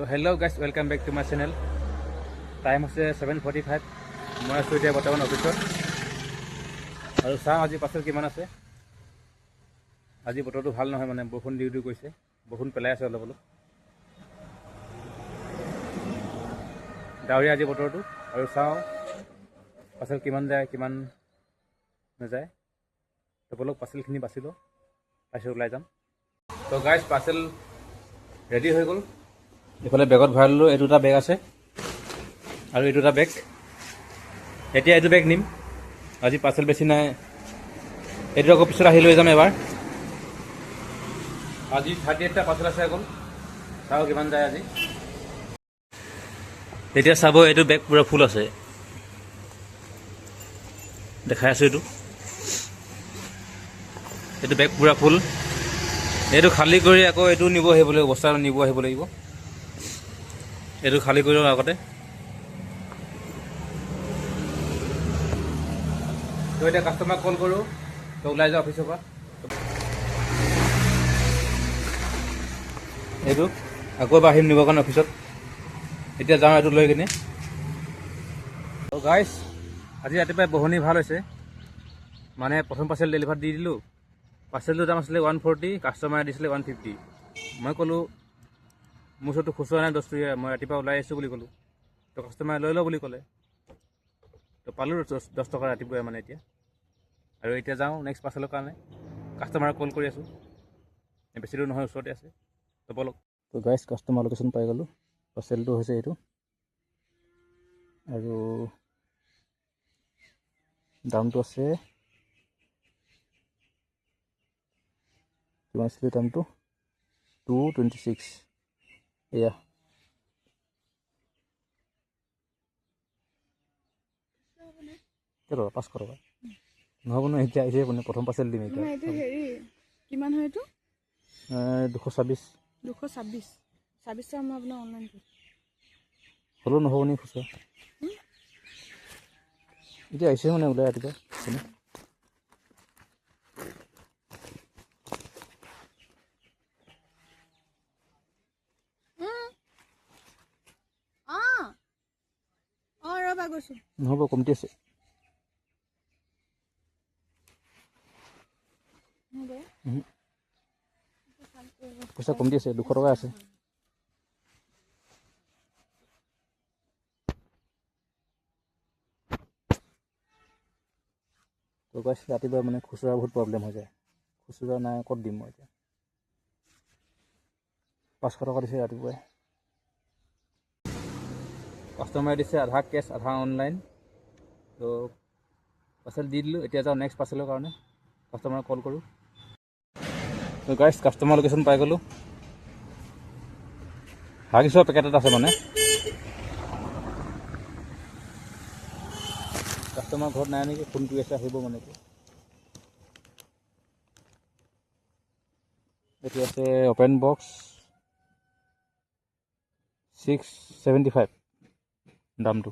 So hello guys, welcome back to my channel. Time is 7:45. মই আছোঁ এতিয়া বৰ্তমান অফিচত আৰু চাওঁ আজি পাৰ্চেল কিমান আছে। আজি বতৰটো ভাল নহয়, মানে বৰষুণ দিও দিও গৈছে, বৰষুণ পেলাই আছে অলপ অলপ। ডাৱৰীয়া আজি বতৰটো, আৰু চাওঁ পাৰ্চেল কিমান যায় কিমান নাযায়। তো বলক পাৰ্চেলখিনি বাছি লওঁ, তাৰপিছত ওলাই যাম। তো গাইজ পাৰ্চেল ৰেডি হৈ গ'ল। এইফালে বেগত ভৰাই ল'লোঁ। এই দুটা বেগ আছে আৰু এই দুটা বেগ। এতিয়া এইটো বেগ নিম, আজি পাৰ্চেল বেছি নাই। এইটো আকৌ পিছত আহি লৈ যাম এবাৰ। আজি 38টা পাৰ্চেল আছে অকল, চাওঁ কিমান যায় আজি। এতিয়া চাব, এইটো বেগ পূৰা ফুল আছে, দেখাই আছোঁ। এইটো বেগ পূৰা ফুল। এইটো খালী কৰি আকৌ এইটো নিব আহিব লাগিব, বস্তাটো নিব আহিব লাগিব। এইটো খালী কৰি লওঁ আগতে। তো এতিয়া কাষ্টমাৰক কল কৰোঁ, তো ওলাই যাওঁ অফিচৰ পৰা। এইটো আকৌ এবাৰ আহিম নিবৰ কাৰণে অফিচত। এতিয়া যাওঁ এইটো লৈ কিনে। তো গাইজ আজি ৰাতিপুৱাই বহনি ভাল হৈছে, মানে প্ৰথম পাৰ্চেল ডেলিভাৰ দি দিলোঁ। পাৰ্চেলটোৰ দাম আছিলে 140, কাষ্টমাৰে দিছিলে 150। মই ক'লোঁ মোৰ ওচৰতো খুচুৰা নাই 10 টকীয়া, মই ৰাতিপুৱা ওলাই আহিছোঁ বুলি ক'লোঁ। তো কাষ্টমাৰে লৈ লওঁ বুলি ক'লে, তো পালোঁ 10 টকা ৰাতিপুৱাই মানে এতিয়া। আৰু এতিয়া যাওঁ নেক্সট পাৰ্চেলৰ কাৰণে, কাষ্টমাৰক কল কৰি আছোঁ। বেছি দূৰ নহয়, ওচৰতে আছে। তো বলক। তো গাইজ কাষ্টমাৰ লোকেশ্যন পাই গ'লোঁ। পাৰ্চেলটো হৈছে এইটো, আৰু দামটো আছে কিমান আছিলে দামটো, 226। এয়া কেইটকা, 500 টকা নহ'ব নহয়। এতিয়া আহিছে কোনে, প্ৰথম পাৰ্চেল দিম এতিয়া। হেৰি কিমান হয় এইটো? 226। 226 মই আপোনাৰ অনলাইন কৰিম। হ'লেও নহ'ব নি খুচুৰা? এতিয়া আহিছে মানে ওলাই ৰাতিপুৱা কোনে। ৰ'বা গৈছোঁ। নহ'ব, কমটি আছে। পইচা কমটি আছে, 200 টকা আছে। তো গাইছ ৰাতিপুৱা মানে খুচুৰা বহুত প্ৰব্লেম হৈ যায়, খুচুৰা নাই ক'ত দিম মই এতিয়া। 500 টকা দিছে ৰাতিপুৱাই। কাষ্টমাৰে দিছে আধা কেছ আধা অনলাইন। তো পাৰ্চেল দি দিলোঁ। এতিয়া যাওঁ নেক্সট পাৰ্চেলৰ কাৰণে, কাষ্টমাৰক কল কৰোঁ। তো গাইছ কাষ্টমাৰ লোকেশ্যন পাই গ'লোঁ। হাগিছৰ পেকেট এটা আছে, মানে কাষ্টমাৰ ঘৰত নাই নেকি, ফোন কৰি আছে, আহিব মানে এতিয়া। এইটো আছে অপেন বক্স 675 দামটো।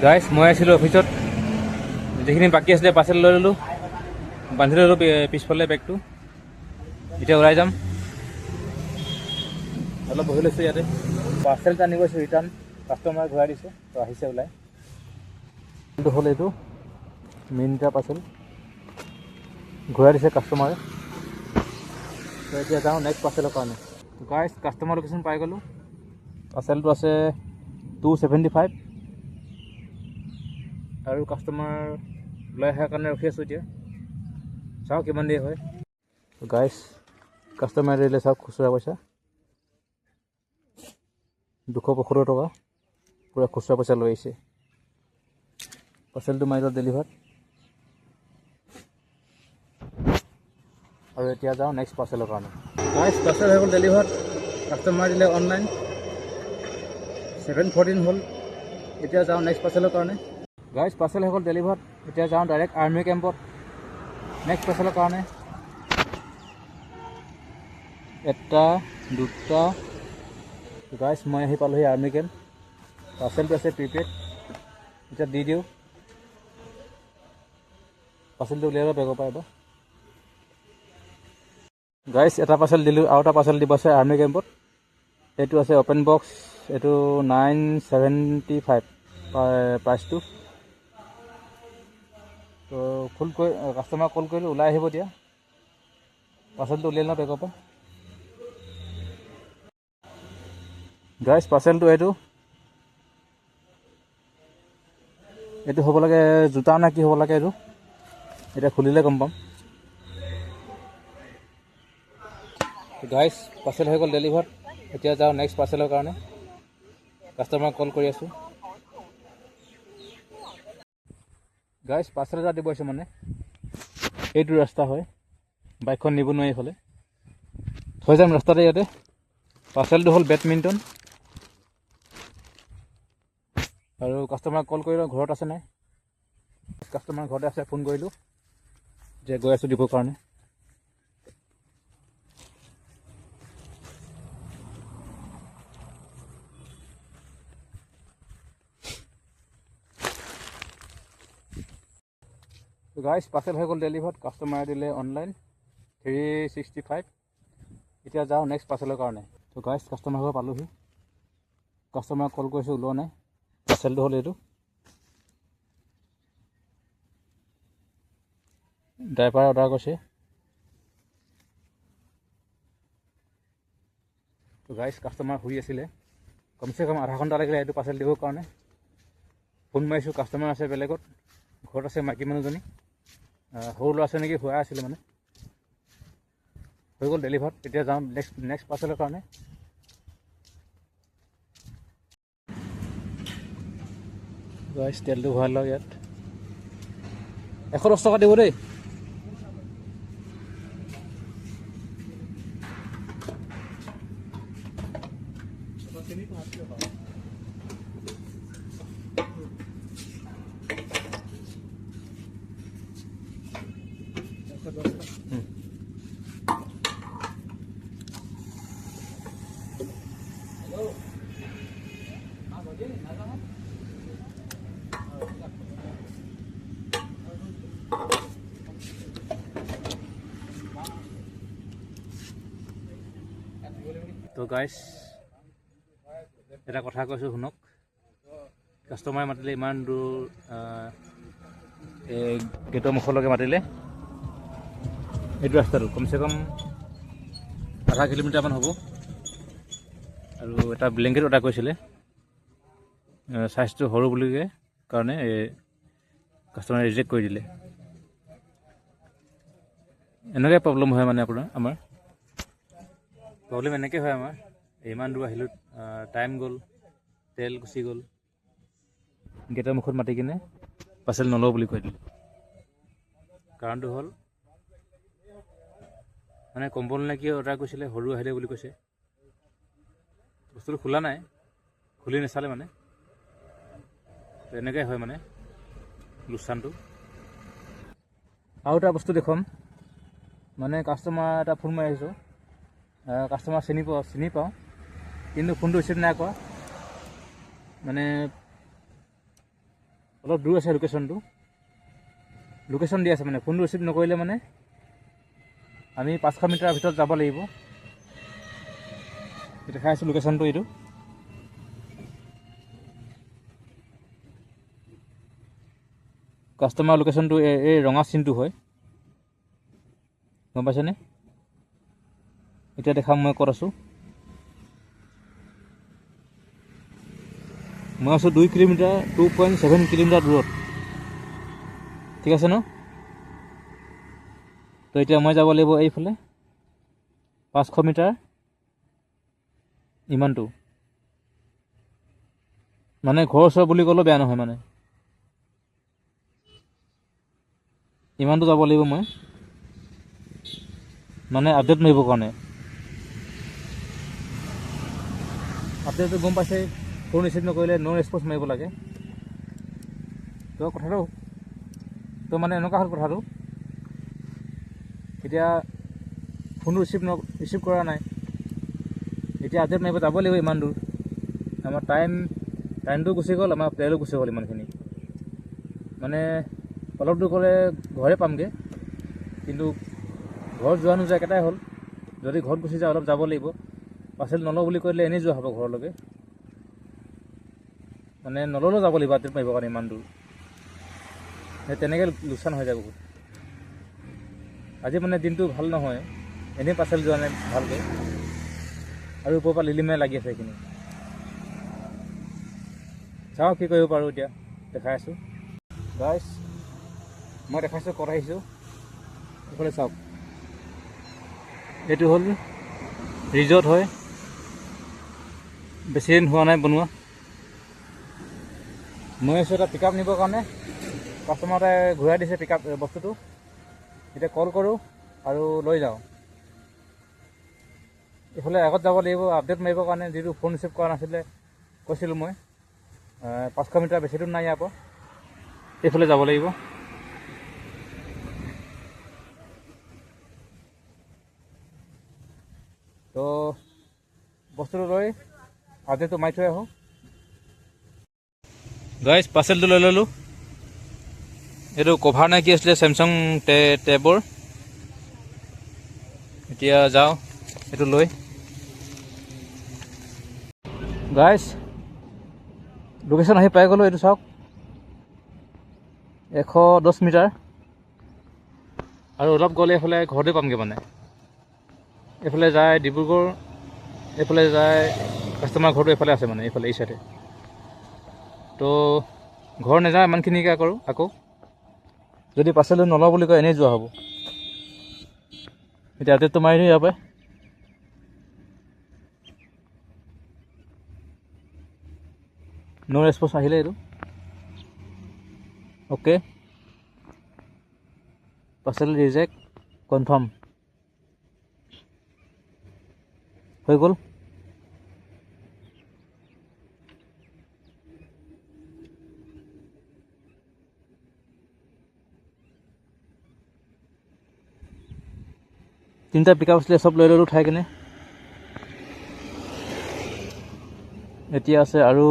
গাইছ মই আছিলোঁ অফিচত, যিখিনি বাকী আছিলে পাৰ্চেল লৈ ল'লোঁ, বান্ধি ল'লোঁ পিছফালে বেগটো। এতিয়া ওলাই যাম, অলপ বহি লৈছোঁ ইয়াতে। পাৰ্চেলটো আনি গৈছোঁ ৰিটাৰ্ণ, কাষ্টমাৰে ঘূৰাই দিছে। তো আহিছে ওলাই। এইটো হ'ল এইটো মেইন এটা পাৰ্চেল, ঘূৰাই দিছে কাষ্টমাৰে। তো এতিয়া যাওঁ নেক্সট পাৰ্চেলৰ কাৰণে। গাইছ কাষ্টমাৰ লোকেশ্যন পাই গ'লোঁ। পাৰ্চেলটো আছে 275, আৰু কাষ্টমাৰ ওলাই অহাৰ কাৰণে ৰখি আছোঁ এতিয়া। চাওঁ কিমান দেৰি হয়। গাইছ কাষ্টমাৰে দিলে চাওক খুচুৰা পইচা 275 টকা, পূৰা খুচুৰা পইচা লৈ আহিছে। পাৰ্চেলটো মাৰি লওঁ ডেলিভাৰ, আৰু এতিয়া যাওঁ নেক্সট পাৰ্চেলৰ কাৰণে। গাইছ পাৰ্চেল হৈ গ'ল ডেলিভাৰ, কাষ্টমাৰ দিলে অনলাইন। 7:14 হ'ল। এতিয়া যাওঁ নেক্সট পাৰ্চেলৰ কাৰণে। গাইছ পাৰ্চেল হৈ গ'ল ডেলিভাৰ, এতিয়া যাওঁ ডাইৰেক্ট আৰ্মি কেম্পত নেক্সট পাৰ্চেলৰ কাৰণে। 1টা 2টা। গাইছ মই আহি পালোঁহি আৰ্মি কেম্প। পাৰ্চেলটো আছে প্ৰিপেড, এতিয়া দি দিওঁ। পাৰ্চেলটো উলিয়াই লওঁ বেগৰ পৰা এবাৰ। গাইছ এটা পাৰ্চেল দিলোঁ, আৰু এটা পাৰ্চেল দিব আছে আৰ্মি কেম্পত। এইটো আছে অ'পেন বক্স, এইটো 975 প্ৰাইচটো। তো ফুল কৰি কাষ্টমাৰক কল কৰিলোঁ, ওলাই আহিব এতিয়া। পাৰ্চেলটো উলিয়াই লওঁ বেগৰ পৰা। গাইজ পাৰ্চেলটো এইটো হ'ব লাগে জোতা নে কি হ'ব লাগে এইটো, এতিয়া খুলিলে গম পাম। গাইজ পাৰ্চেল হৈ গ'ল ডেলিভাৰ। এতিয়া যাওঁ নেক্সট পাৰ্চেলৰ কাৰণে, কাষ্টমাৰক কল কৰি আছোঁ। গাইজ পাৰ্চেল এটা দিব আহিছোঁ, মানে এইটো ৰাস্তা হয়, বাইকখন নিব নোৱাৰি হ'লে থৈ যাম ৰাস্তাতে। ইয়াতে পাৰ্চেলটো হ'ল বেডমিণ্টন, আৰু কাষ্টমাৰক কল কৰিলোঁ ঘৰত আছে নাই। কাষ্টমাৰ ঘৰতে আছে, ফোন কৰিলোঁ যে গৈ আছোঁ দিবৰ কাৰণে। গাইজ পাৰ্চেল হৈ গ'ল ডেলিভাৰ, কাষ্টমাৰে দিলে অনলাইন 365। এতিয়া যাওঁ নেক্সট পাৰ্চেলৰ কাৰণে। তো গাইজ কাষ্টমাৰ ঘৰ পালোহি, কাষ্টমাৰক কল কৰিছোঁ, ওলোৱা নাই। পাৰ্চেলটো হ'ল এইটো, ড্ৰাইভাৰে অৰ্ডাৰ কৰিছে। তো গাইজ কাষ্টমাৰ শুই আছিলে, কমচে কম আধা ঘণ্টা লাগিলে এইটো পাৰ্চেল দিবৰ কাৰণে। ফোন মাৰিছোঁ, কাষ্টমাৰ আছে বেলেগত, ঘৰত আছে মাইকী মানুহজনী, সৰু ল'ৰা আছে নেকি, শুৱাই আছিলে মানে। হৈ গ'ল ডেলিভাৰ। এতিয়া যাওঁ নেক্সট পাৰ্চেলৰ কাৰণে। গাইজ তেলটো ভৰাই লওঁ ইয়াত, 110 টকা দিব দেই। তো গাইজ এটা কথা কৈছোঁ শুনক, কাষ্টমাৰে মাতিলে ইমান দূৰ, এই গেটৰ মুখলৈকে মাতিলে। এইটো ৰাস্তাটো কমচে কম আধা কিলোমিটাৰমান হ'ব। আৰু এটা ব্লেংকেট অৰ্ডাৰ কৰিছিলে, চাইজটো সৰু বুলি কাৰণে কাষ্টমাৰে ৰিজেক্ট কৰি দিলে। এনেকৈ প্ৰব্লেম হয় মানে আমাৰ প্ৰব্লেম এনেকৈ হয় আমাৰ। ইমান দূৰ আহিলোঁ, টাইম গ'ল, তেল গুচি গ'ল, গেটৰ মুখত মাতি কিনে পাৰ্চেল নলওঁ বুলি কৈ দিলে। কাৰণটো হ'ল মানে কম্বল নে কি অৰ্ডাৰ কৰিছিলে, সৰু আহিলে বুলি কৈছে। বস্তুটো খোলা নাই, খুলি নাচালে মানে। এনেকৈ হয় মানে লোকচানটো। আৰু এটা বস্তু দেখুৱাম, মানে কাষ্টমাৰ এটা ফোন মাৰি আহিছোঁ, কাষ্টমাৰ চিনি পাওঁ, কিন্তু ফোনটো ৰিচিভ নাই কৰা। মানে অলপ দূৰ আছে লোকেশ্যন দি আছে, মানে ফোনটো ৰিচিভ নকৰিলে মানে আমি 500 মিটাৰৰ ভিতৰত যাব লাগিব। দেখাই আছোঁ লোকেশ্যনটো, এইটো কাষ্টমাৰ লোকেশ্যনটো এই ৰঙা চিনটো হয়, গম পাইছেনে? এতিয়া দেখাম মই ক'ত আছোঁ। মই আছোঁ 2 কিলোমিটাৰ 2.7 কিলোমিটাৰ দূৰত, ঠিক আছে ন? তো এতিয়া মই যাব লাগিব এইফালে 500 মিটাৰ, ইমানটো মানে ঘৰৰ ওচৰ বুলি ক'লেও বেয়া নহয়, মানে ইমানটো যাব লাগিব মই, মানে আপডেট মাৰিবৰ কাৰণে। আপডেটটো গম পাইছে, ফোন ৰিচিভ নকৰিলে ন' ৰেছপন্স মাৰিব লাগে। তো কথাটো তো মানে এনেকুৱা হ'ল কথাটো, এতিয়া ফোনটো ৰিচিভ কৰা নাই, এতিয়া আপডেট মাৰিব যাব লাগিব ইমান দূৰ। আমাৰ টাইমটো গুচি গ'ল, আমাৰ তেলো গুচি গ'ল ইমানখিনি। মানে অলপ দূৰ গ'লে ঘৰে পামগৈ, কিন্তু ঘৰত যোৱা নোযোৱা একেটাই হ'ল। যদি ঘৰত গুচি যাওঁ অলপ যাব লাগিব, পাৰ্চেল নলওঁ বুলি কৰিলে এনেই যোৱা হ'ব ঘৰলৈকে, মানে নল'লেও যাব লাগিব আপডেট মাৰিবৰ কাৰণে ইমান দূৰ, সেই তেনেকৈ লোকচান হৈ যায় বহুত। আজি মানে দিনটো ভাল নহয়, এনেই পাৰ্চেল যোৱা নাই ভালকৈ, আৰু ওপৰৰ পৰা লিলিমাই লাগি আছে সেইখিনি। চাওঁ কি কৰিব পাৰোঁ এতিয়া, দেখাই আছোঁ গাইছ। মই দেখাইছোঁ ক'ত আহিছোঁ, এইফালে চাওক, এইটো হ'ল ৰিজৰ্ট হয়, বেছি দিন হোৱা নাই বনোৱা। মই আছোঁ এটা পিক আপ নিবৰ কাৰণে, কাষ্টমাৰে ঘূৰাই দিছে পিক আপ বস্তুটো, এতিয়া কল কৰোঁ আৰু লৈ যাওঁ। এইফালে আগত যাব লাগিব আপডেট মাৰিবৰ কাৰণে, যিটো ফোন ৰিচিভ কৰা নাছিলে কৈছিলোঁ মই। 500 মিটাৰ বেছি দূৰ নাই ইয়াৰ পৰা, এইফালে যাব লাগিব। তো বস্তুটো লৈ আপডেটটো মাৰি থৈ আহোঁ। গাইজ পাৰ্চেলটো লৈ ল'লোঁ, এইটো কভাৰ নে কি আছিলে চেমচাং টেবৰ। এতিয়া যাওঁ এইটো লৈ। গাইজ লোকেশ্যন আহি পাই গ'লোঁ, এইটো চাওক 110 মিটাৰ, আৰু অলপ গ'লে এইফালে ঘৰতে পামগৈ মানে। এইফালে যায় ডিব্ৰুগড়, এইফালে যায় কাষ্টমাৰ ঘৰটো এইফালে আছে মানে, এইফালে এই চাইডে। তো ঘৰ নাযাওঁ ইমানখিনিকে কৰোঁ, আকৌ যদি পাৰ্চেলটো নলওঁ বুলি কয় এনেই যোৱা হ'ব। এতিয়া আপডেটটো মাৰি দিওঁ ইয়াৰ পৰাই। নো ৰেছপন্স আহিলে এইটো, অ'কে, পাৰ্চেল ৰিজেক্ট কনফাৰ্ম হৈ গ'ল। তিনিটা পিক আপ আছিলে, চব লৈ ল'লোঁ উঠাই কিনে। এতিয়া আছে আৰু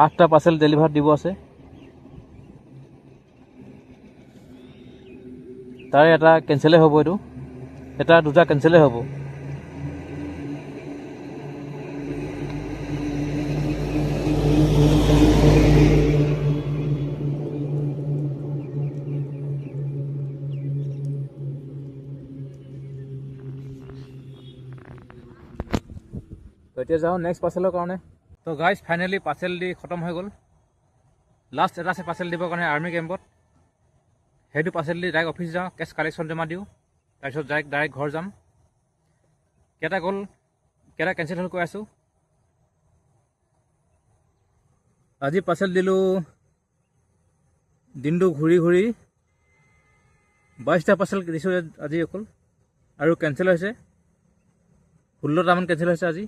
8টা পাৰ্চেল ডেলিভাৰ দিব আছে, তাৰে এটা কেঞ্চেলেই হ'ব, এইটো এটা 2টা কেঞ্চেলেই হ'ব। তো এতিয়া যাওঁ নেক্সট পাৰ্চেলৰ কাৰণে। তো গাইজ ফাইনেলি পাৰ্চেল দি খতম হৈ গ'ল। লাষ্ট এটা আছে পাৰ্চেল দিবৰ কাৰণে আৰ্মি কেম্পত, সেইটো পাৰ্চেল দি ডাইৰেক্ট অফিচ যাওঁ, কেছ কালেকশ্যন জমা দিওঁ, তাৰপিছত ডাইৰেক্ট ঘৰ যাম। কেইটা গ'ল কেইটা কেঞ্চেল হ'ল কৈ আছোঁ। আজি পাৰ্চেল দিলোঁ দিনটো ঘূৰি ঘূৰি 22টা পাৰ্চেল দিছোঁ আজি অকল, আৰু কেঞ্চেল হৈছে 16টামান কেঞ্চেল হৈছে আজি।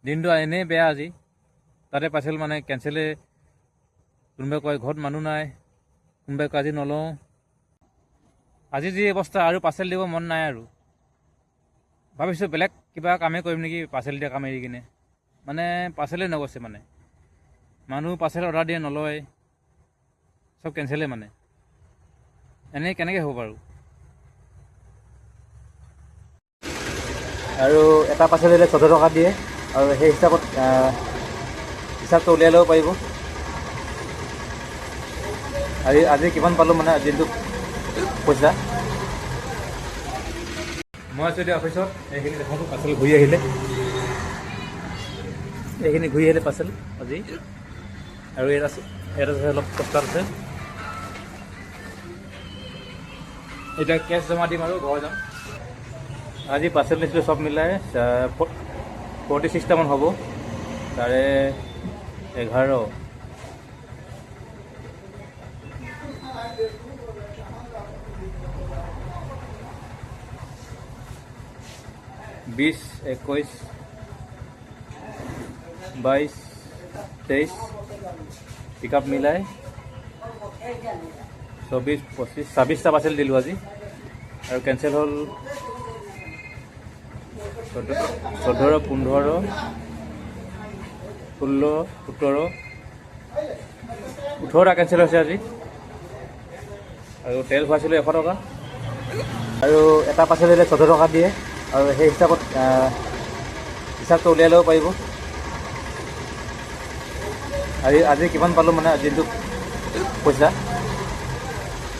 দিনটো এনেই বেয়া আজি, তাতে পাৰ্চেল মানে কেঞ্চেলে, কোনোবাই কয় ঘৰত মানুহ নাই, কোনোবাই কয় আজি নলওঁ। আজি যি অৱস্থা, আৰু পাৰ্চেল দিব মন নাই। আৰু ভাবিছোঁ বেলেগ কিবা কামেই কৰিম নেকি, পাৰ্চেল দিয়া কাম এৰি কিনে, মানে পাৰ্চেলেই নগৈছে মানে, মানুহ পাৰ্চেল অৰ্ডাৰ দিয়ে নলয়, চব কেঞ্চেলেই মানে, এনেই কেনেকৈ হ'ব বাৰু। আৰু এটা পাৰ্চেল দিলে 14 টকা দিয়ে, আৰু সেই হিচাপটো উলিয়াই ল'ব পাৰিব। আজি কিমান পালোঁ মানে দিনটোত পইচা। মই আছোঁ এতিয়া অফিচত, এইখিনি দেখাছোঁ পাৰ্চেল ঘূৰি আহিলে, এইখিনি ঘূৰি আহিলে পাৰ্চেল আজি, আৰু ইয়াত আছে অলপ কষ্টত আছে। এতিয়া কেছ জমা দিম আৰু ঘৰ যাম। আজি পাৰ্চেল নিছিলোঁ চব মিলাই 46টামান হ'ব, তাৰে 11, বিশ, 21, 22, 23 পিক আপ মিলাই 24, 25, 26টা পাৰ্চেল দিলোঁ আজি, আৰু কেঞ্চেল হ'ল 14, 15, 16, 17, 18টা কেঞ্চেল হৈছে আজি, আৰু তেল ভৰাইছিলোঁ 100 টকা, আৰু এটা পাৰ্চেল দিলে 14 টকা দিয়ে, আৰু সেই হিচাপত হিচাপটো উলিয়াই ল'ব পাৰিব। আজি কিমান পালোঁ মানে দিনটোত পইচা